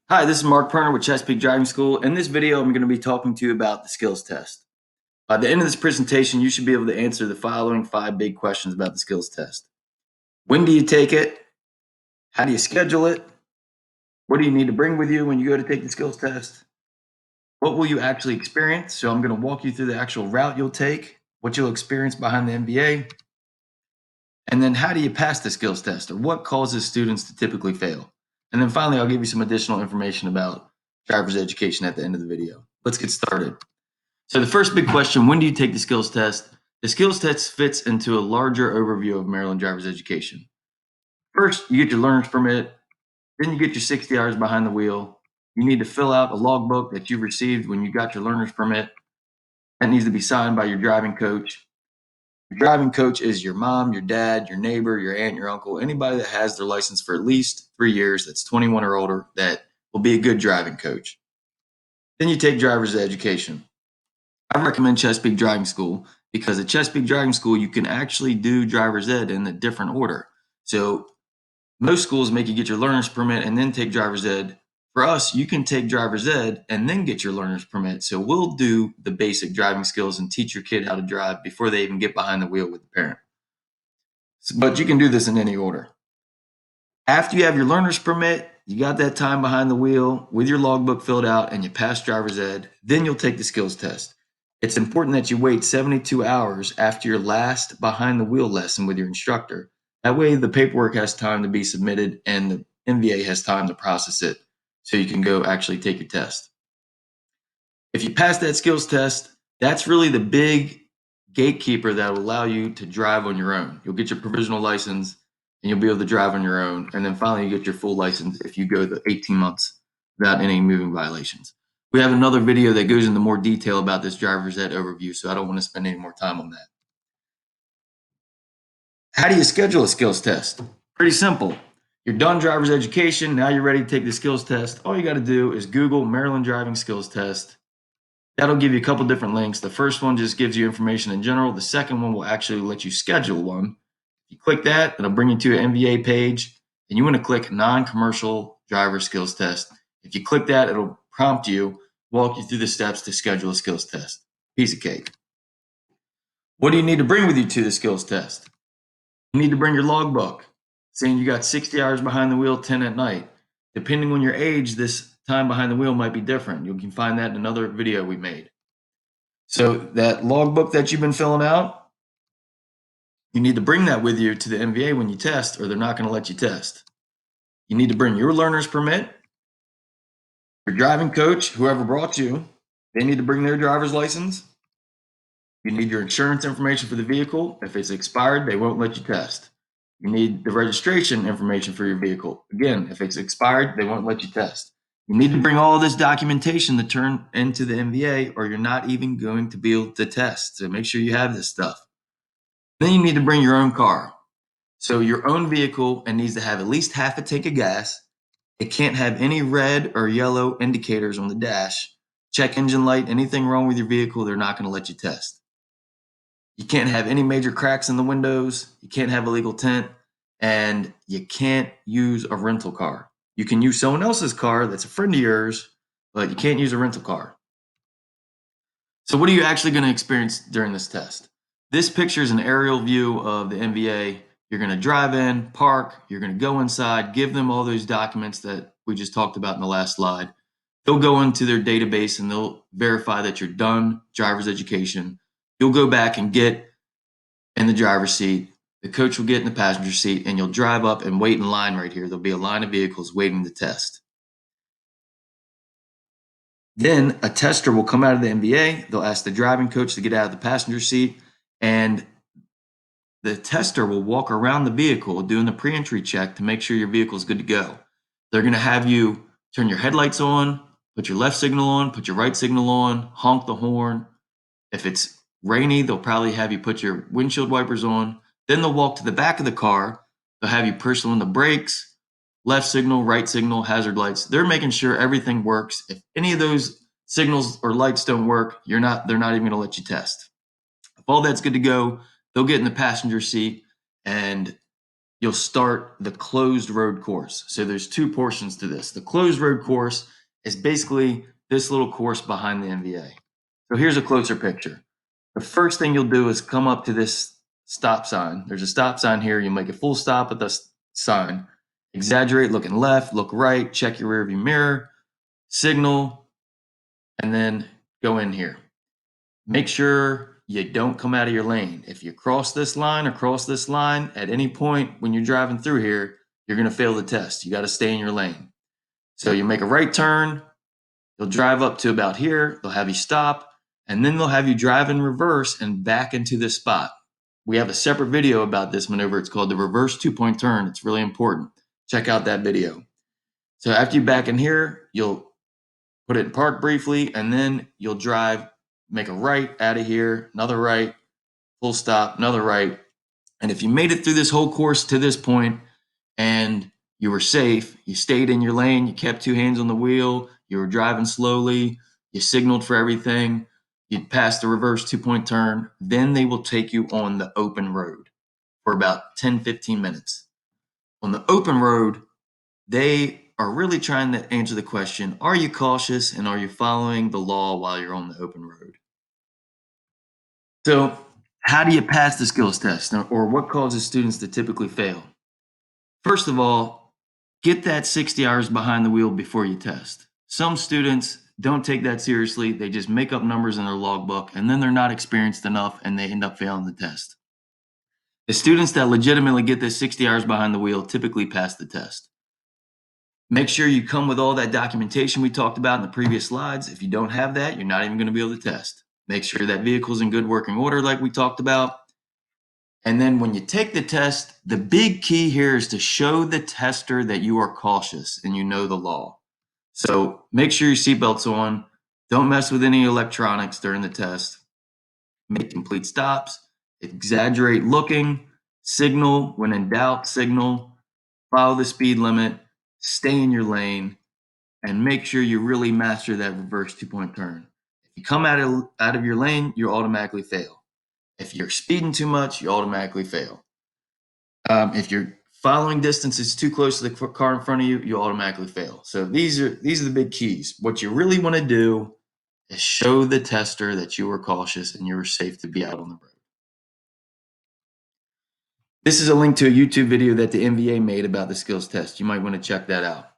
Hi, this is Mark Perner with Chesapeake Driving School. In this video, I'm going to be talking to you about the skills test. By the end of this presentation, you should be able to answer the following 5 big questions about the skills test. When do you take it? How do you schedule it? What do you need to bring with you when you go to take the skills test? What will you actually experience? So I'm going to walk you through the actual route you'll take, what you'll experience behind the MBA, and then how do you pass the skills test, or what causes students to typically fail? And then finally, I'll give you some additional information about driver's education at the end of the video. Let's get started. So the first big question, when do you take the skills test? The skills test fits into a larger overview of Maryland driver's education. First, you get your learner's permit, then you get your 60 hours behind the wheel. You need to fill out a logbook that you received when you got your learner's permit. That needs to be signed by your driving coach. Your driving coach is your mom, your dad, your neighbor, your aunt, your uncle, anybody that has their license for at least 3 years, that's 21 or older, that will be a good driving coach. Then you take driver's education. I recommend Chesapeake Driving School because at Chesapeake Driving School, you can actually do driver's ed in a different order. So most schools make you get your learner's permit and then take driver's ed. For us, you can take driver's ed and then get your learner's permit. So we'll do the basic driving skills and teach your kid how to drive before they even get behind the wheel with the parent. But you can do this in any order. After you have your learner's permit, you got that time behind the wheel with your logbook filled out and you pass driver's ed, then you'll take the skills test. It's important that you wait 72 hours after your last behind the wheel lesson with your instructor. That way the paperwork has time to be submitted and the MVA has time to process it so you can go actually take your test. If you pass that skills test, that's really the big gatekeeper that will allow you to drive on your own. You'll get your provisional license and you'll be able to drive on your own. And then finally, you get your full license if you go the 18 months without any moving violations. We have another video that goes into more detail about this driver's ed overview, so I don't want to spend any more time on that. How do you schedule a skills test? Pretty simple. You're done driver's education. Now you're ready to take the skills test. All you got to do is Google Maryland Driving Skills Test. That'll give you a couple different links. The first one just gives you information in general. The second one will actually let you schedule one. If you click that, it'll bring you to an MVA page, and you want to click non-commercial driver skills test. If you click that, it'll prompt you, walk you through the steps to schedule a skills test. Piece of cake. What do you need to bring with you to the skills test? You need to bring your logbook, saying you got 60 hours behind the wheel, 10 at night. Depending on your age, this time behind the wheel might be different. You can find that in another video we made. So that logbook that you've been filling out, you need to bring that with you to the MVA when you test, or they're not going to let you test. You need to bring your learner's permit, your driving coach, whoever brought you, they need to bring their driver's license. You need your insurance information for the vehicle. If it's expired, they won't let you test. You need the registration information for your vehicle. Again, if it's expired, they won't let you test. You need to bring all this documentation to turn into the MVA, or you're not even going to be able to test. So make sure you have this stuff. Then you need to bring your own car. So your own vehicle, it needs to have at least half a tank of gas. It can't have any red or yellow indicators on the dash. Check engine light, anything wrong with your vehicle, they're not going to let you test. You can't have any major cracks in the windows. You can't have illegal tint, and you can't use a rental car. You can use someone else's car that's a friend of yours, but you can't use a rental car. So what are you actually going to experience during this test? This picture is an aerial view of the MVA. You're going to drive in, park, you're going to go inside, give them all those documents that we just talked about in the last slide. They'll go into their database and they'll verify that you're done driver's education. You'll go back and get in the driver's seat. The coach will get in the passenger seat, and you'll drive up and wait in line right here. There'll be a line of vehicles waiting to test. Then a tester will come out of the MVA. They'll ask the driving coach to get out of the passenger seat, and the tester will walk around the vehicle doing the pre-entry check to make sure your vehicle is good to go. They're going to have you turn your headlights on, put your left signal on, put your right signal on, honk the horn. If it's rainy, they'll probably have you put your windshield wipers on. Then they'll walk to the back of the car. They'll have you push on the brakes, left signal, right signal, hazard lights. They're making sure everything works. If any of those signals or lights don't work, they're not even going to let you test. If all that's good to go, they'll get in the passenger seat and you'll start the closed road course. So there's two portions to this. The closed road course is basically this little course behind the NVA. So here's a closer picture. The first thing you'll do is come up to this stop sign. There's a stop sign here. You'll make a full stop at the sign. Exaggerate, looking left, look right, check your rearview mirror, signal, and then go in here. Make sure you don't come out of your lane. If you cross this line or cross this line at any point when you're driving through here, you're going to fail the test. You got to stay in your lane. So you make a right turn, you'll drive up to about here, they'll have you stop, and then they'll have you drive in reverse and back into this spot. We have a separate video about this maneuver. It's called the reverse 2-point turn. It's really important. Check out that video. So after you back in here, you'll put it in park briefly, and then you'll drive, make a right out of here, another right, full stop, another right. And if you made it through this whole course to this point and you were safe, you stayed in your lane, you kept two hands on the wheel, you were driving slowly, you signaled for everything, you passed the reverse 2-point turn, then they will take you on the open road for about 10-15 minutes. On the open road, they are really trying to answer the question, are you cautious and are you following the law while you're on the open road? So how do you pass the skills test, or what causes students to typically fail? First of all, get that 60 hours behind the wheel before you test. Some students don't take that seriously. They just make up numbers in their logbook, and then they're not experienced enough, and they end up failing the test. The students that legitimately get this 60 hours behind the wheel typically pass the test. Make sure you come with all that documentation we talked about in the previous slides. If you don't have that, you're not even going to be able to test. Make sure that vehicle's in good working order like we talked about. And then when you take the test, the big key here is to show the tester that you are cautious and you know the law. So make sure your seatbelt's on. Don't mess with any electronics during the test. Make complete stops. Exaggerate looking. Signal. When in doubt, signal. Follow the speed limit. Stay in your lane. And make sure you really master that reverse 2-point turn. If you come out of your lane, you automatically fail. If you're speeding too much, you automatically fail. If your following distance is too close to the car in front of you, you automatically fail. So these are the big keys. What you really want to do is show the tester that you were cautious and you were safe to be out on the road. This is a link to a YouTube video that the NVA made about the skills test. You might want to check that out.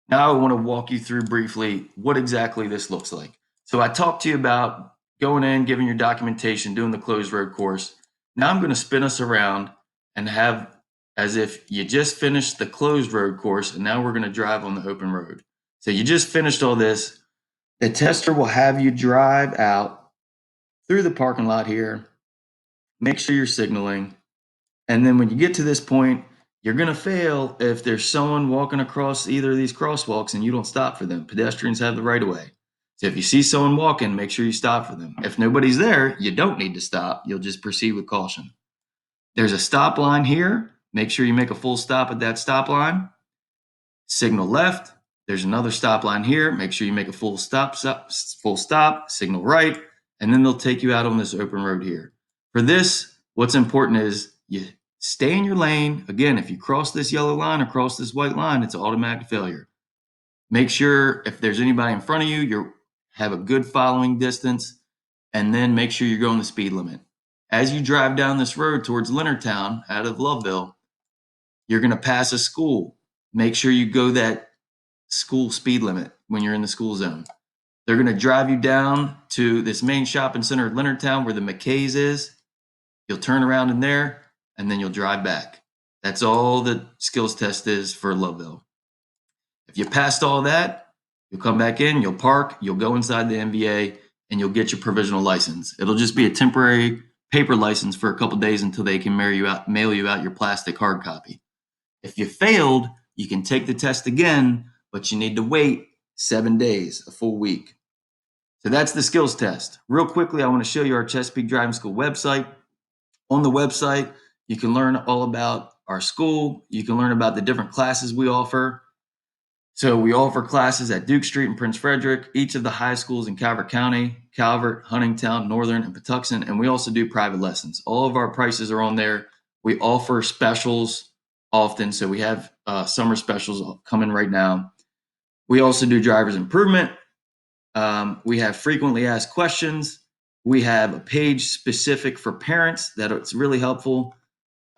Now I want to walk you through briefly what exactly this looks like. So I talked to you about going in, giving your documentation, doing the closed road course. Now I'm going to spin us around and have as if you just finished the closed road course and now we're going to drive on the open road. So you just finished all this. The tester will have you drive out through the parking lot here. Make sure you're signaling. And then when you get to this point, you're going to fail if there's someone walking across either of these crosswalks and you don't stop for them. Pedestrians have the right of way. So if you see someone walking, make sure you stop for them. If nobody's there, you don't need to stop. You'll just proceed with caution. There's a stop line here. Make sure you make a full stop at that stop line. Signal left. There's another stop line here. Make sure you make a full stop, signal right, and then they'll take you out on this open road here. For this, what's important is you stay in your lane. Again, if you cross this yellow line or cross this white line, it's automatic failure. Make sure if there's anybody in front of you, you have a good following distance, and then make sure you're going the speed limit. As you drive down this road towards Leonardtown out of Loveville, you're going to pass a school. Make sure you go that school speed limit when you're in the school zone. They're going to drive you down to this main shopping center at Leonardtown where the McKay's is. You'll turn around in there, and then you'll drive back. That's all the skills test is for Loveville. If you passed all that, you'll come back in, you'll park, you'll go inside the NVA, and you'll get your provisional license. It'll just be a temporary paper license for a couple days until they can mail you out your plastic hard copy. If you failed, you can take the test again, but you need to wait 7 days, a full week. So that's the skills test. Real quickly, I want to show you our Chesapeake Driving School website. On the website, you can learn all about our school. You can learn about the different classes we offer. So we offer classes at Duke Street and Prince Frederick, each of the high schools in Calvert County, Calvert, Huntingtown, Northern, and Patuxent, and we also do private lessons. All of our prices are on there. We offer specials often. So we have summer specials coming right now. We also do driver's improvement. We have frequently asked questions. We have a page specific for parents that it's really helpful.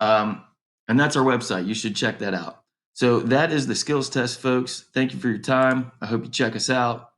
And that's our website. You should check that out. So that is the skills test, folks. Thank you for your time. I hope you check us out.